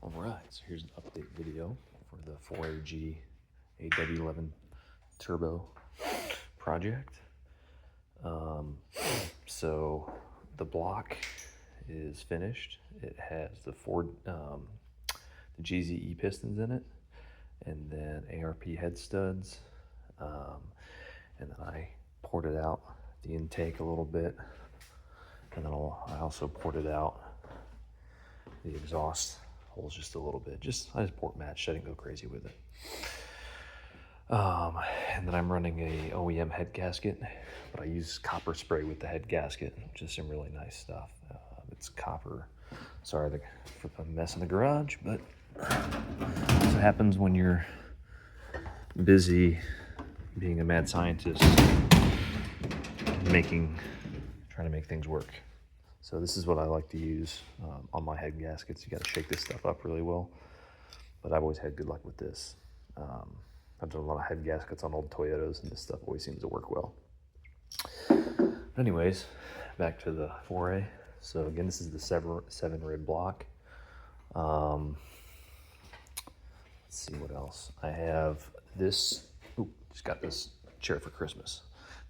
Alright, so here's an update video for the 4AG AW11 turbo project. So the block is finished. It has the the GZE pistons in it, and then ARP head studs, and then I ported out the intake a little bit, and then I also ported out the exhaust holes just a little bit. I just port matched. I didn't go crazy with it. And then I'm running a OEM head gasket, but I use copper spray with the head gasket, which is some really nice stuff. It's copper. Sorry for the mess in the garage, but that's what happens when you're busy being a mad scientist, trying to make things work. So this is what I like to use on my head gaskets. You got to shake this stuff up really well, but I've always had good luck with this. I've done a lot of head gaskets on old Toyotas, and this stuff always seems to work well. But anyways, back to the 4A. So again, this is the 7 rib block. Let's see what else. I have this. Just got this chair for Christmas.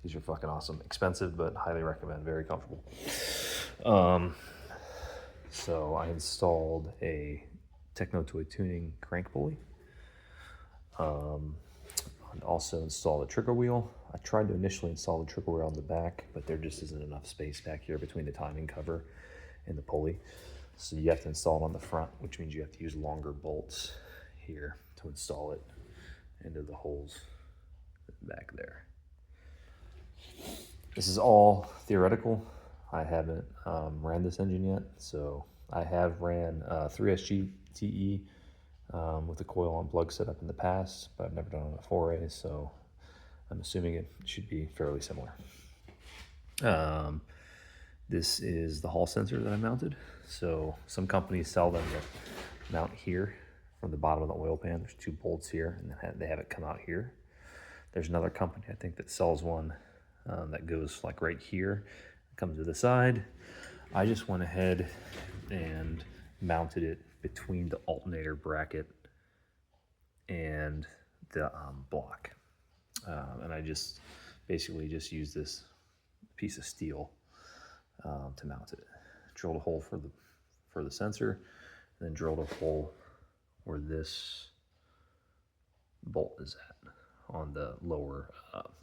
These are fucking awesome. Expensive, but highly recommend. Very comfortable. So I installed a Techno Toy Tuning crank pulley. And also installed a trigger wheel. I tried to initially install the trigger wheel on the back, but there just isn't enough space back here between the timing cover and the pulley. So you have to install it on the front, which means you have to use longer bolts here to install it into the holes back there. This is all theoretical. I haven't ran this engine yet, so I have ran 3SG-TE with the coil on plug setup in the past, but I've never done it on a 4A, so I'm assuming it should be fairly similar. This is the hall sensor that I mounted. So some companies sell them that mount here from the bottom of the oil pan. There's 2 bolts here, and then they have it come out here. There's another company, I think, that sells one that goes like right here, comes to the side. I just went ahead and mounted it between the alternator bracket and the block. And I just basically just used this piece of steel to mount it. Drilled a hole for the sensor, and then drilled a hole where this bolt is at on the lower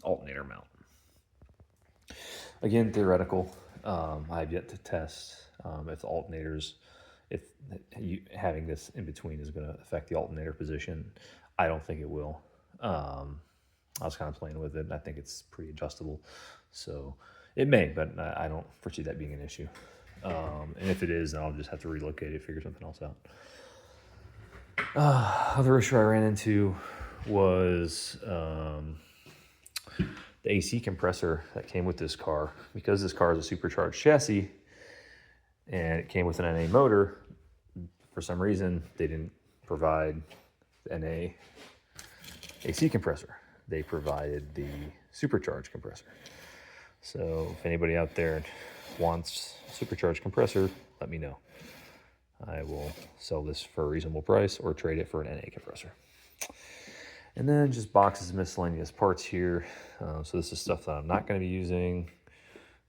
alternator mount. Again, theoretical. I have yet to test if the alternators, having this in between is going to affect the alternator position. I don't think it will. I was kind of playing with it, and I think it's pretty adjustable. So it may, but I don't foresee that being an issue. And if it is, then I'll just have to relocate it, figure something else out. Other issue I ran into was the AC compressor that came with this car. Because this car is a supercharged chassis and it came with an NA motor, for some reason they didn't provide the NA AC compressor. They provided the supercharged compressor. So if anybody out there wants a supercharged compressor, let me know. I will sell this for a reasonable price or trade it for an NA compressor. And then just boxes of miscellaneous parts here. So this is stuff that I'm not going to be using.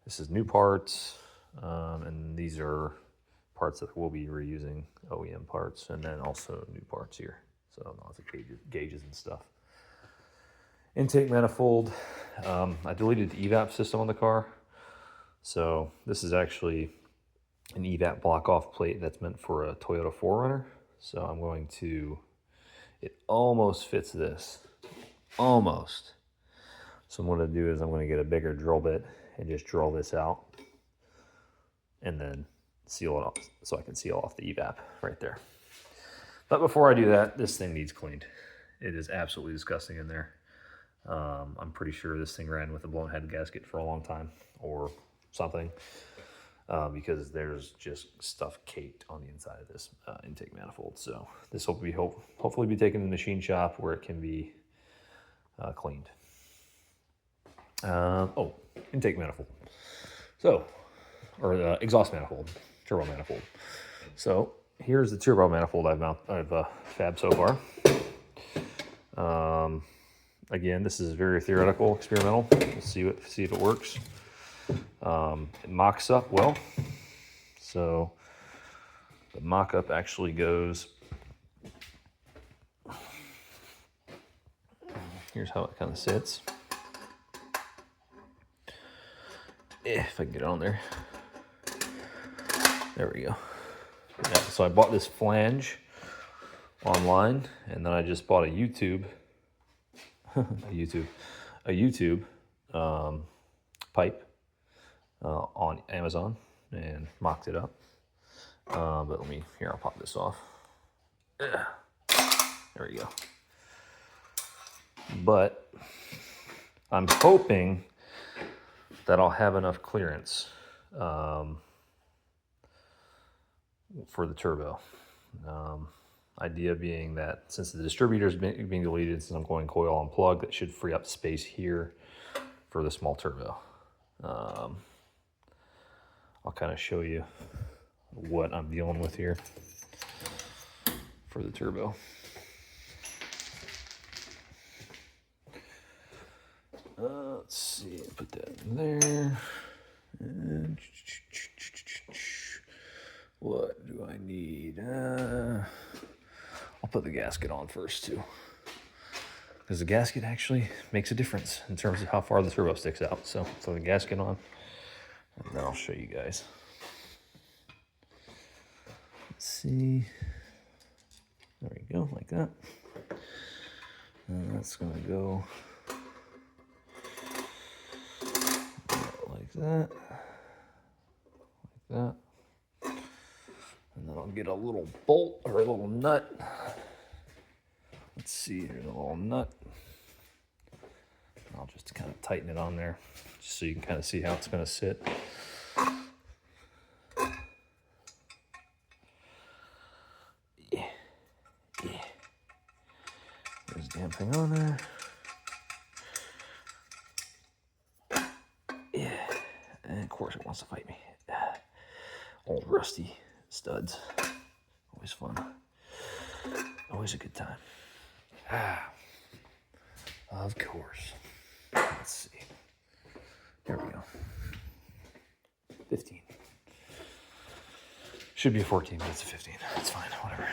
This is new parts. And these are parts that we'll be reusing, OEM parts, and then also new parts here. So lots of gauges and stuff. Intake manifold. I deleted the evap system on the car. So this is actually an evap block-off plate that's meant for a Toyota 4Runner. So I'm going to... It almost fits this, almost. So what I'm going to do is I'm going to get a bigger drill bit and just drill this out and then seal it off so I can seal off the evap right there. But before I do that, this thing needs cleaned. It is absolutely disgusting in there. I'm pretty sure this thing ran with a blown head gasket for a long time or something. Because there's just stuff caked on the inside of this intake manifold. So this will be hopefully be taken to the machine shop where it can be cleaned. Intake manifold. So, or exhaust manifold, turbo manifold. So here's the turbo manifold I've fabbed so far. Again, this is very theoretical, experimental. We'll see if it works. It mocks up well. So the mock-up actually goes. Here's how it kind of sits. If I can get it on there. There we go. Yeah, so I bought this flange online, and then I just bought a YouTube pipe on Amazon and mocked it up. But I'll pop this off. There we go. But I'm hoping that I'll have enough clearance for the turbo. Idea being that since the distributor is being deleted, since I'm going coil unplug, that should free up space here for the small turbo. I'll kind of show you what I'm dealing with here for the turbo. Let's see, put that in there. And what do I need? I'll put the gasket on first too, because the gasket actually makes a difference in terms of how far the turbo sticks out. So throw the gasket on, and then I'll show you guys. Let's see. There we go, like that. And that's gonna go like that, like that. And then I'll get a little bolt or a little nut. Let's see, here's a little nut. I'll just kind of tighten it on there, just so you can kind of see how it's going to sit. Yeah. There's the damn thing on there. Yeah, and of course it wants to fight me. Old rusty studs. Always fun. Always a good time. Of course. Let's see. There we go. 15. Should be a 14, but it's a 15. That's fine, whatever.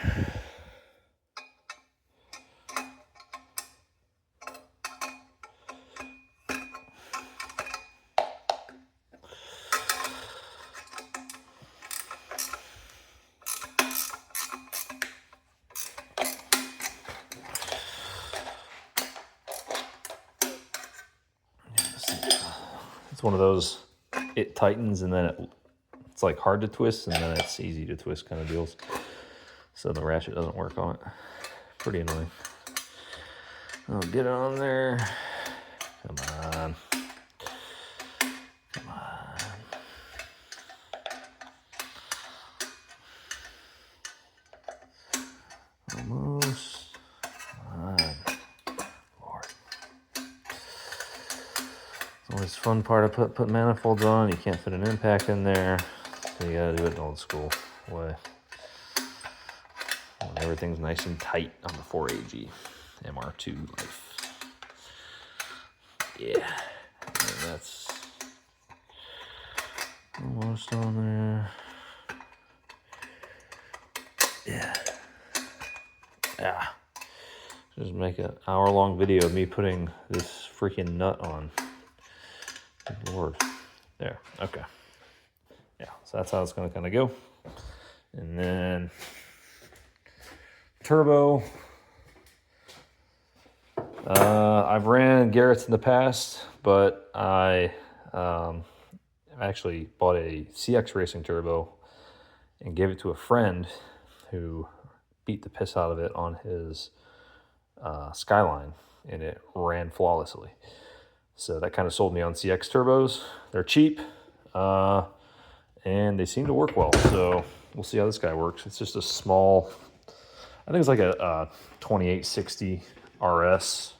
It's one of those, it tightens and then it's like hard to twist and then it's easy to twist kind of deals. So the ratchet doesn't work on it. Pretty annoying. I'll get it on there. Come on. Come on. Almost. Come on. Lord. It's always fun part of put manifolds on. You can't fit an impact in there. So you gotta do it the old school way. And everything's nice and tight on the 4AG MR2 life. Yeah. And that's almost on there. Yeah. Yeah. Just make an hour-long video of me putting this freaking nut on. Good Lord. There. Okay. Yeah. So that's how it's going to kind of go. And then turbo. I've ran Garrett's in the past, but I actually bought a CX Racing turbo and gave it to a friend who beat the piss out of it on his Skyline, and it ran flawlessly. So that kind of sold me on CX turbos. They're cheap, and they seem to work well. So we'll see how this guy works. It's just a small, I think it's like a 2860 RS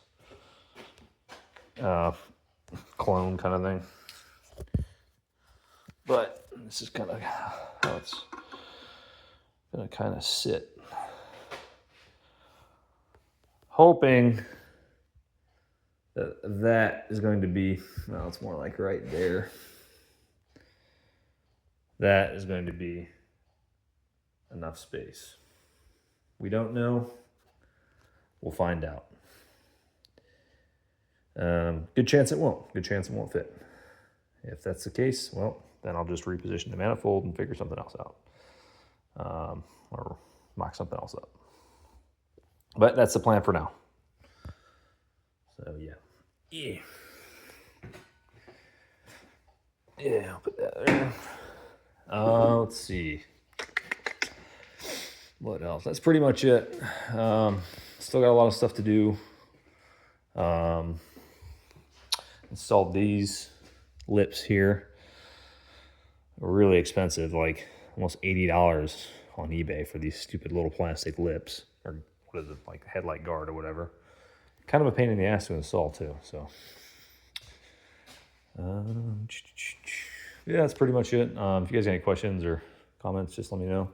clone kind of thing. But this is kind of how it's gonna kind of sit, hoping that that is going to be, well, it's more like right there. That is going to be enough space. We don't know. We'll find out. Good chance it won't. Good chance it won't fit. If that's the case, well, then I'll just reposition the manifold and figure something else out. Or mock something else up. But that's the plan for now. So yeah. Yeah, I'll put that there. Let's see. What else? That's pretty much it. Still got a lot of stuff to do. Installed these lips here. Really expensive, like almost $80 on eBay for these stupid little plastic lips, or what is it, like headlight guard or whatever. Kind of a pain in the ass to install too. So yeah, that's pretty much it. If you guys have any questions or comments, just let me know.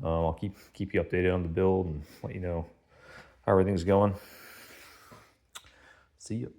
I'll keep you updated on the build and let you know how everything's going. See you.